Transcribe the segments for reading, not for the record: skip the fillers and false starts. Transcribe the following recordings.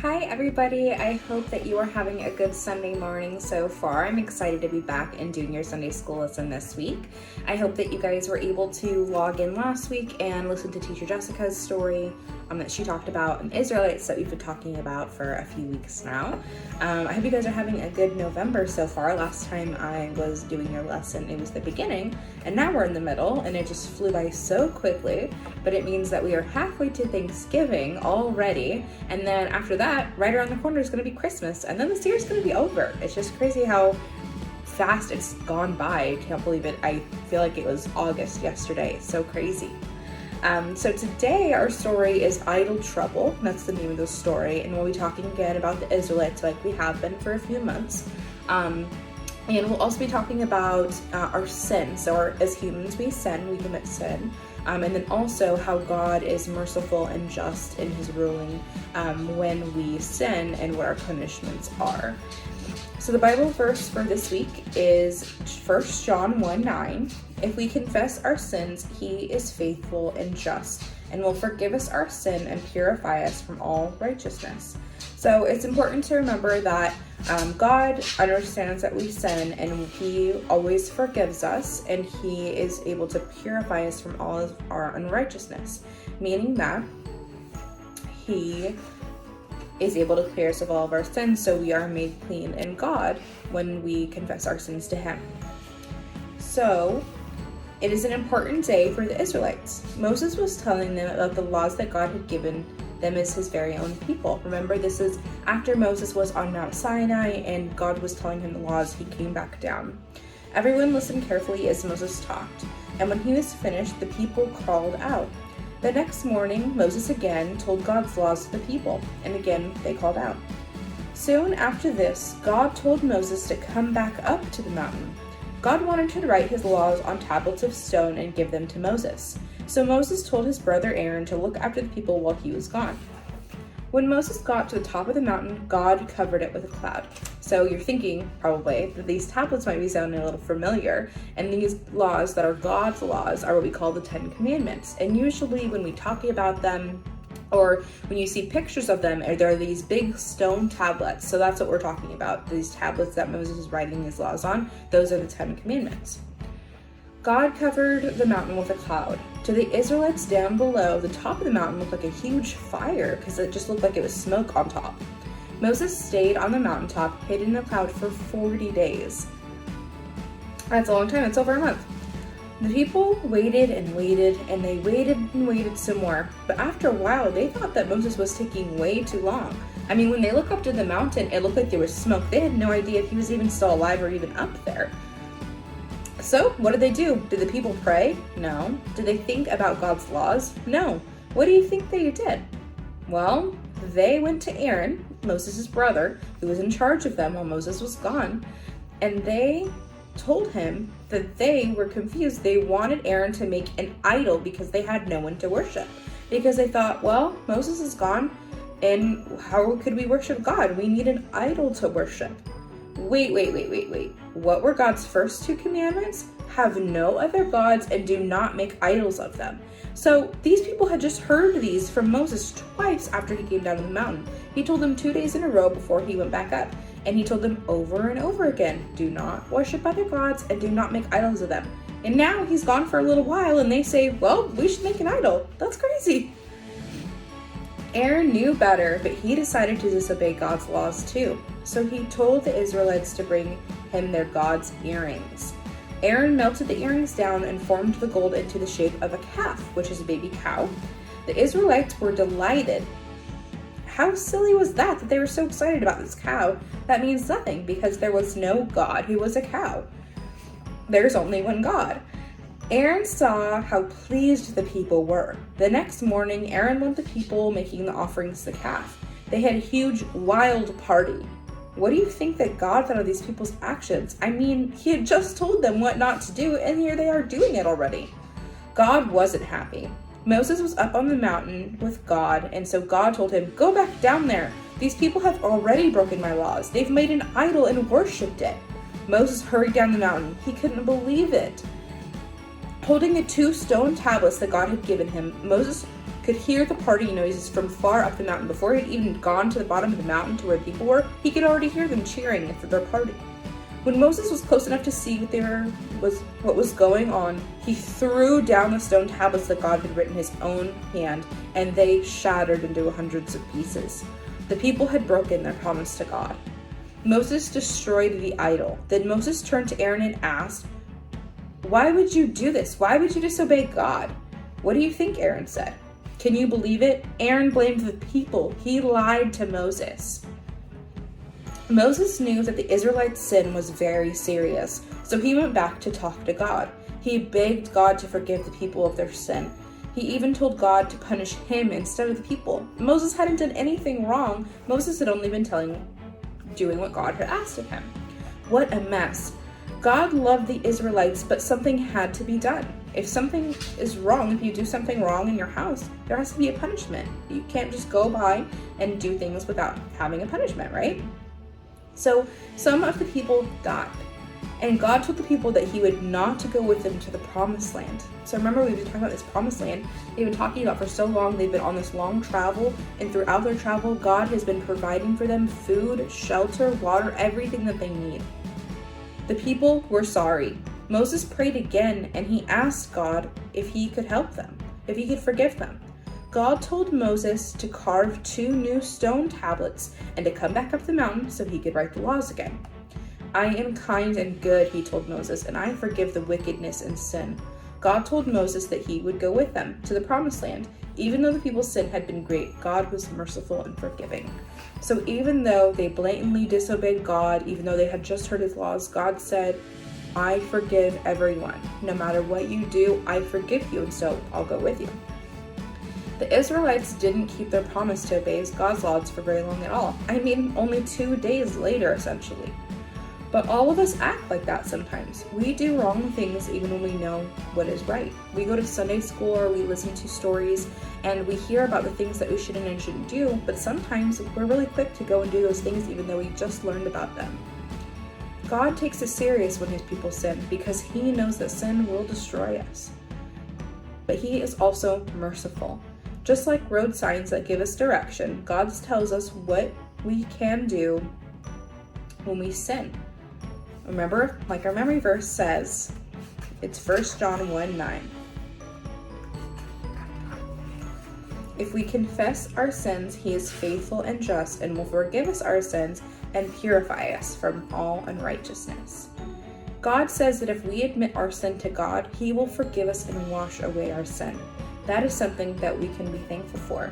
Hi everybody, I hope that you are having a good Sunday morning so far. I'm excited to be back and doing your Sunday school lesson this week. I hope that you guys were able to log in last week and listen to Teacher Jessica's story that she talked about in Israelites that we've been talking about for a few weeks now. I hope you guys are having a good November so far. Last time I was doing your lesson, it was the beginning, and now we're in the middle, and it just flew by so quickly, but it means that we are halfway to Thanksgiving already, and then after that, right around the corner is going to be Christmas, and then this year's going to be over. It's just crazy how fast it's gone by. I can't believe it. I feel like it was August yesterday. It's so crazy. So today our story is Idle Trouble. That's the name of the story, and we'll be talking again about the Israelites like we have been for a few months. And we'll also be talking about our sin. So as humans we sin, we commit sin. And then also how God is merciful and just in his ruling when we sin and what our punishments are. So the Bible verse for this week is 1 John 1:9. If we confess our sins, he is faithful and just and will forgive us our sin and purify us from all righteousness. So it's important to remember that God understands that we sin, and he always forgives us, and he is able to purify us from all of our unrighteousness, meaning that he is able to clear us of all of our sins, so we are made clean in God when we confess our sins to him. So it is an important day for the Israelites. Moses was telling them about the laws that God had given them as his very own people. Remember, this is after Moses was on Mount Sinai and God was telling him the laws. He came back down. Everyone listened carefully as Moses talked, and when he was finished, the people crawled out. The next morning, Moses again told God's laws to the people, and again they called out. Soon after this, God told Moses to come back up to the mountain. God wanted to write his laws on tablets of stone and give them to Moses. So Moses told his brother Aaron to look after the people while he was gone. When Moses got to the top of the mountain, God covered it with a cloud. So you're thinking, probably, that these tablets might be sounding a little familiar, and these laws that are God's laws are what we call the Ten Commandments. And usually when we talk about them, or when you see pictures of them, there are these big stone tablets. So that's what we're talking about, these tablets that Moses is writing his laws on. Those are the Ten Commandments. God covered the mountain with a cloud. To the Israelites down below, the top of the mountain looked like a huge fire because it just looked like it was smoke on top. Moses stayed on the mountaintop, hidden in the cloud for 40 days. That's a long time. It's over a month. The people waited and waited, and they waited and waited some more. But after a while, they thought that Moses was taking way too long. I mean, when they looked up to the mountain, it looked like there was smoke. They had no idea if he was even still alive or even up there. So, what did they do? Did the people pray? No. Did they think about God's laws? No. What do you think they did? Well, they went to Aaron, Moses' brother, who was in charge of them while Moses was gone, and they told him that they were confused. They wanted Aaron to make an idol because they had no one to worship. Because they thought, well, Moses is gone, and how could we worship God? We need an idol to worship. Wait. What were God's first two commandments? Have no other gods and do not make idols of them. So these people had just heard these from Moses twice after he came down the mountain. He told them 2 days in a row before he went back up. And he told them over and over again, do not worship other gods and do not make idols of them. And now he's gone for a little while and they say, well, we should make an idol. That's crazy. Aaron knew better, but he decided to disobey God's laws too. So he told the Israelites to bring him their God's earrings. Aaron melted the earrings down and formed the gold into the shape of a calf, which is a baby cow. The Israelites were delighted. How silly was that they were so excited about this cow? That means nothing because there was no God who was a cow. There's only one God. Aaron saw how pleased the people were. The next morning, Aaron led the people making the offerings to the calf. They had a huge, wild party. What do you think that God thought of these people's actions? I mean, he had just told them what not to do, and here they are doing it already. God wasn't happy. Moses was up on the mountain with God, and so God told him, go back down there. These people have already broken my laws. They've made an idol and worshipped it. Moses hurried down the mountain. He couldn't believe it. Holding the 2 stone tablets that God had given him, Moses could hear the party noises from far up the mountain. Before he'd even gone to the bottom of the mountain to where people were, he could already hear them cheering for their party. When Moses was close enough to see what was going on, he threw down the stone tablets that God had written his own hand, and they shattered into hundreds of pieces. The people had broken their promise to God. Moses destroyed the idol. Then Moses turned to Aaron and asked, "Why would you do this? Why would you disobey God?" "What do you think?" Aaron said. Can you believe it? Aaron blamed the people. He lied to Moses. Moses knew that the Israelites' sin was very serious, so he went back to talk to God. He begged God to forgive the people of their sin. He even told God to punish him instead of the people. Moses hadn't done anything wrong. Moses had only been doing what God had asked of him. What a mess. God loved the Israelites, but something had to be done. If something is wrong, if you do something wrong in your house, there has to be a punishment. You can't just go by and do things without having a punishment, right? So some of the people died, and God told the people that he would not to go with them to the promised land. So remember, we've been talking about this promised land. They've been talking about for so long. They've been on this long travel, and throughout their travel, God has been providing for them food, shelter, water, everything that they need. The people were sorry. Moses prayed again, and he asked God if he could help them, if he could forgive them. God told Moses to carve 2 new stone tablets and to come back up the mountain so he could write the laws again. "I am kind and good," he told Moses, "and I forgive the wickedness and sin." God told Moses that he would go with them to the promised land. Even though the people's sin had been great, God was merciful and forgiving. So even though they blatantly disobeyed God, even though they had just heard his laws, God said, "I forgive everyone. No matter what you do, I forgive you, and so I'll go with you." The Israelites didn't keep their promise to obey God's laws for very long at all. I mean, only 2 days later, essentially. But all of us act like that sometimes. We do wrong things even when we know what is right. We go to Sunday school or we listen to stories and we hear about the things that we should and shouldn't do, but sometimes we're really quick to go and do those things even though we just learned about them. God takes it serious when his people sin because he knows that sin will destroy us. But he is also merciful. Just like road signs that give us direction, God tells us what we can do when we sin. Remember, like our memory verse says, it's 1 John 1:9. If we confess our sins, he is faithful and just and will forgive us our sins and purify us from all unrighteousness. God says that if we admit our sin to God, he will forgive us and wash away our sin. That is something that we can be thankful for.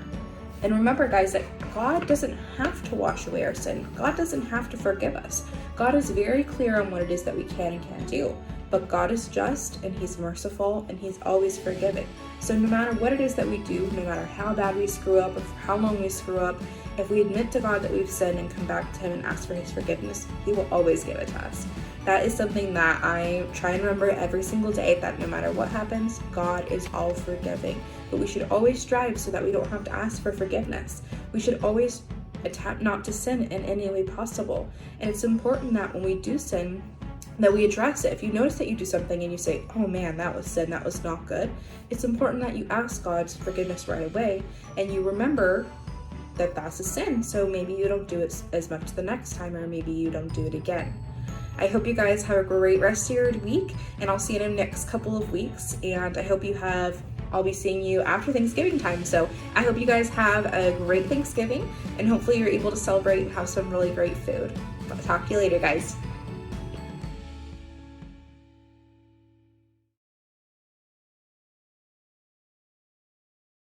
And remember, guys, that God doesn't have to wash away our sin. God doesn't have to forgive us. God is very clear on what it is that we can and can't do. But God is just, and he's merciful, and he's always forgiving. So no matter what it is that we do, no matter how bad we screw up, or for how long we screw up, if we admit to God that we've sinned and come back to him and ask for his forgiveness, he will always give it to us. That is something that I try and remember every single day, that no matter what happens, God is all forgiving. But we should always strive so that we don't have to ask for forgiveness. We should always attempt not to sin in any way possible. And it's important that when we do sin, that we address it. If you notice that you do something and you say, "Oh man, that was sin, that was not good," it's important that you ask God's forgiveness right away and you remember that that's a sin. So maybe you don't do it as much the next time, or maybe you don't do it again. I hope you guys have a great rest of your week, and I'll see you in the next couple of weeks. And I hope I'll be seeing you after Thanksgiving time. So I hope you guys have a great Thanksgiving, and hopefully you're able to celebrate and have some really great food. I'll talk to you later, guys.